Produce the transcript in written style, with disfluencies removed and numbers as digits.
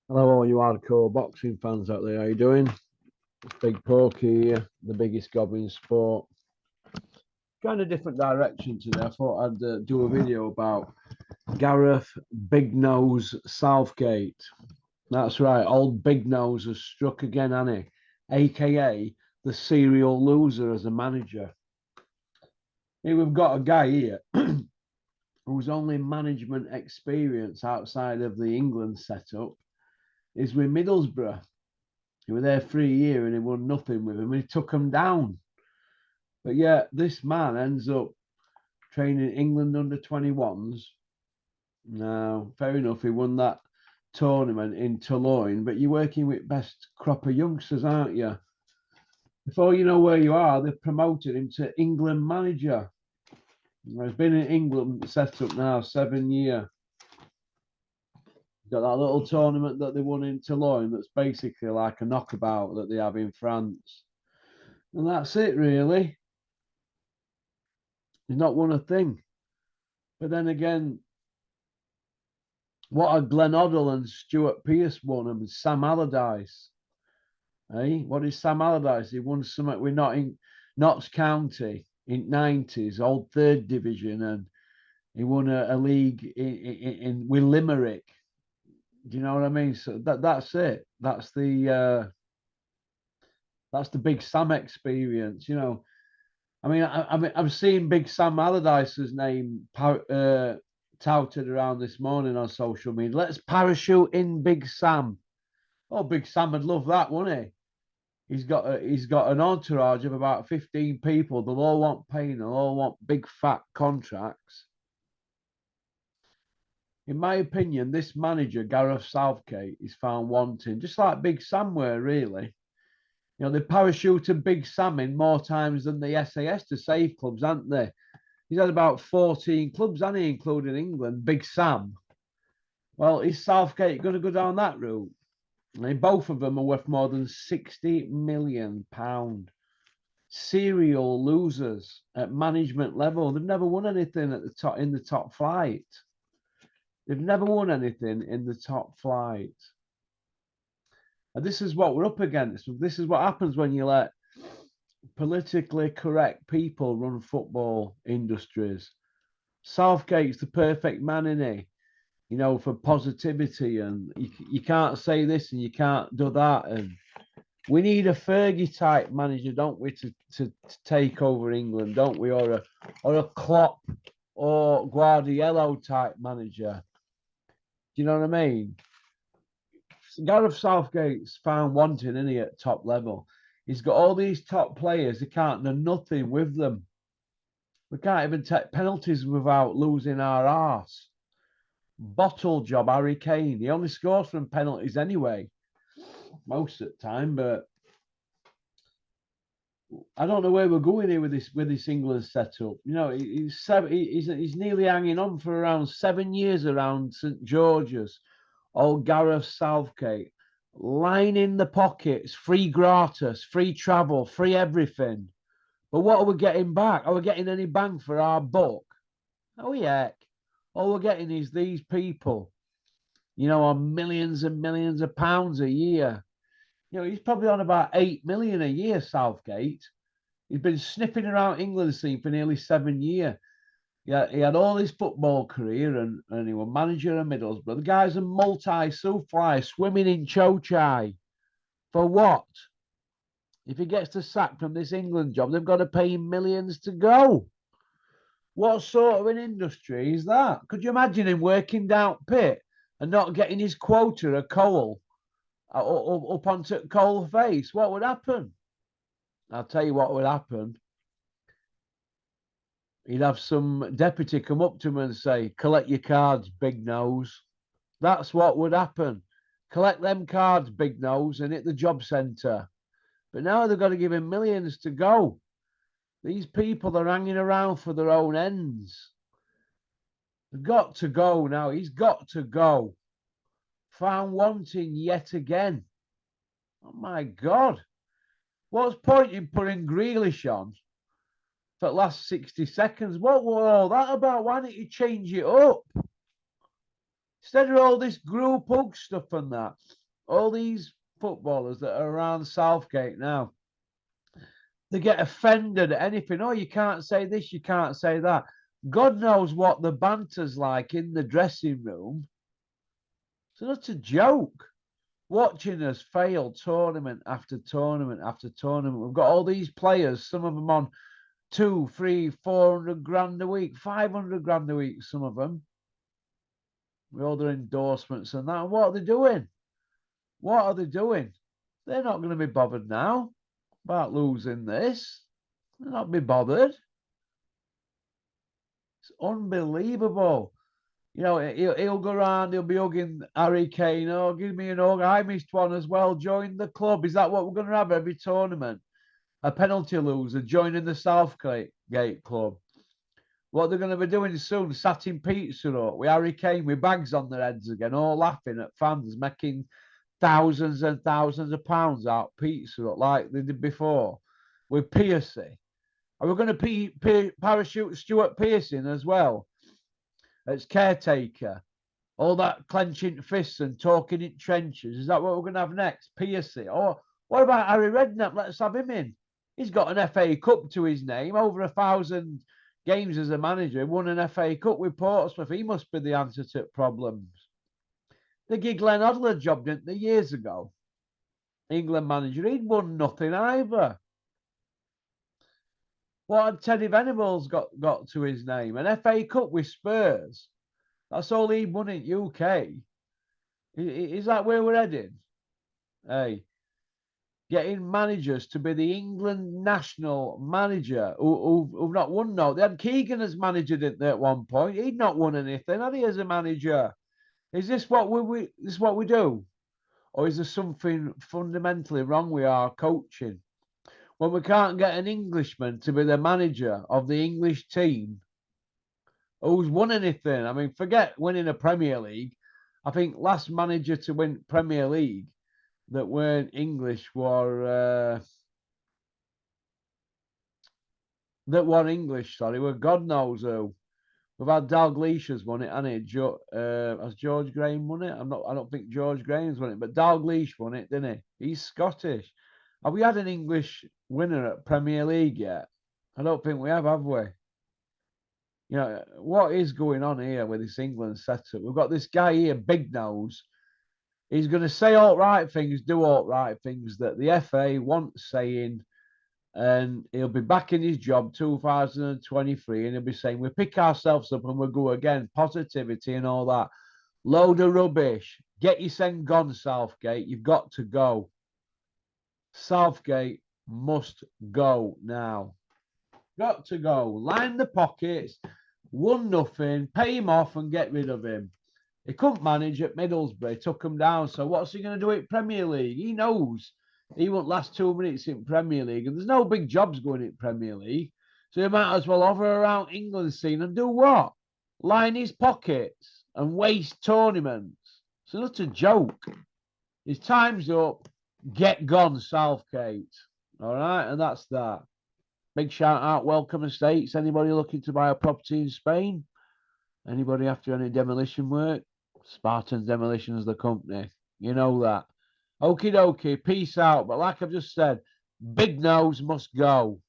Hello, all you hardcore boxing fans out there. How you doing? It's Big Pokey here, the biggest gob in sport. Kind of different direction today. I thought I'd do a video about Gareth Big Nose Southgate. That's right, old Big Nose has struck again, hasn't he? AKA the serial loser as a manager. Here we've got a guy here whose only management experience outside of the England setup is with Middlesbrough. He was there for a year and he won nothing with him. And he took him down. But yeah, this man ends up training England under 21s. Now, fair enough, he won that tournament in Toulon, but you're working with best crop of youngsters, aren't you? Before you know where you are, they've promoted him to England manager. He's been in England set up now 7 years. Got that little tournament that they won in Toulon that's basically like a knockabout that they have in France. And that's it, really. He's not won a thing. But then again, what are Glenn Hoddle and Stuart Pearce won and Sam Allardyce? Eh? What is Sam Allardyce? He won something with Notts County in '90s, old third division, and he won a league with Limerick. Do you know what I mean? So that's it. That's the Big Sam experience. I mean, I've seen Big Sam Allardyce's name touted around this morning on social media. Let's parachute in Big Sam. Oh, Big Sam would love that, wouldn't he? He's got an entourage of about 15 people. They'll all want paying. They'll all want big fat contracts. In my opinion, this manager Gareth Southgate is found wanting, just like Big Sam were really. They parachuted Big Sam in more times than the SAS to save clubs, haven't they? He's had about 14 clubs, hasn't he, including England, Big Sam. Well, is Southgate going to go down that route? I mean, both of them are worth more than £60 million. Serial losers at management level. They've never won anything at the top in the top flight. They've never won anything in the top flight. And this is what we're up against. This is what happens when you let politically correct people run football industries. Southgate's the perfect man, isn't he? For positivity, and you can't say this and you can't do that. And we need a Fergie type manager, don't we, to take over England, don't we? Or a Klopp or Guardiola type manager. Do you know what I mean? Gareth Southgate's found wanting, isn't he, at top level? He's got all these top players. He can't do nothing with them. We can't even take penalties without losing our arse. Bottle job, Harry Kane. He only scores from penalties anyway, most of the time. But I don't know where we're going here with this England setup. He's nearly hanging on for around 7 years around St George's. Old Gareth Southgate, lining the pockets, free gratis, free travel, free everything. But what are we getting back? Are we getting any bang for our buck? Oh, heck. All we're getting is these people, on millions and millions of pounds a year. He's probably on about 8 million a year, Southgate. He's been sniffing around England scene for nearly 7 years. Yeah, he had all his football career and he was manager of Middlesbrough. The guy's a multi-sue fly swimming in Chochai. For what? If he gets the sack from this England job, they've got to pay him millions to go. What sort of an industry is that? Could you imagine him working down pit and not getting his quota of coal up onto coal face? What would happen? I'll tell you what would happen. He'd have some deputy come up to him and say, collect your cards, big nose. That's what would happen. Collect them cards, big nose, and hit the job centre. But now they've got to give him millions to go. These people are hanging around for their own ends. They've got to go now. He's got to go. Found wanting yet again. Oh my God. What's point in putting Grealish on for the last 60 seconds? What was all that about? Why didn't you change it up? Instead of all this group hug stuff and that, all these footballers that are around Southgate now, they get offended at anything. Oh, you can't say this, you can't say that. God knows what the banter's like in the dressing room. So that's a joke. Watching us fail tournament after tournament after tournament. We've got all these players, some of them on 2, 3, 400 grand a week, 500 grand a week, some of them, with all their endorsements and that. And what are they doing? What are they doing? They're not going to be bothered now about losing this. They'll not be bothered. It's unbelievable. You know, he'll go around, he'll be hugging Harry Kane. Oh, give me an hug. I missed one as well. Join the club. Is that what we're going to have every tournament? A penalty loser joining the Southgate Club. What they're going to be doing soon, sat in pizza up with Harry Kane with bags on their heads again, all laughing at fans, making thousands and thousands of pounds out pizza up like they did before with Piercy. Are we going to parachute Stuart Pearson as well as caretaker? All that clenching fists and talking in trenches. Is that what we're going to have next? Piercy. Or what about Harry Redknapp? Let's have him in. He's got an FA Cup to his name, over 1,000 games as a manager, won an FA Cup with Portsmouth. He must be the answer to problems. They gave Glenn Hoddle a job, didn't they, years ago? England manager. He'd won nothing either. What had Teddy Venables got to his name? An FA Cup with Spurs. That's all he won in UK. Is that where we're heading? Hey, getting managers to be the England national manager who've not won no. They had Keegan as manager, didn't they, at one point? He'd not won anything, had he, as a manager? Is this what we do? Or is there something fundamentally wrong with our coaching? When we can't get an Englishman to be the manager of the English team who's won anything. I mean, forget winning a Premier League. I think last manager to win Premier League that weren't English were sorry, were God knows who. We've had Dalglish has won it, hasn't he? Has George Graham won it? I don't think George Graham's won it, but Dalglish won it, didn't he? He's Scottish. Have we had an English winner at Premier League yet? I don't think we have we? You know, what is going on here with this England setup? We've got this guy here, Big Nose. He's going to say all right things, do all right things that the FA wants saying, and he'll be back in his job 2023, and he'll be saying, we pick ourselves up and we'll go again, positivity and all that. Load of rubbish. Get your send gone, Southgate. You've got to go. Southgate must go now. Got to go. Line the pockets. 1-0. Pay him off and get rid of him. He couldn't manage at Middlesbrough. Took him down. So what's he going to do at Premier League? He knows he won't last 2 minutes in Premier League. And there's no big jobs going in Premier League. So he might as well hover around England scene and do what? Line his pockets and waste tournaments. So that's a joke. His time's up. Get gone, Southgate. All right, and that's that. Big shout out, welcome estates. Anybody looking to buy a property in Spain? Anybody after any demolition work? Spartans Demolition is the company. You know that. Okie dokie, peace out. But like I've just said, Big Nose must go.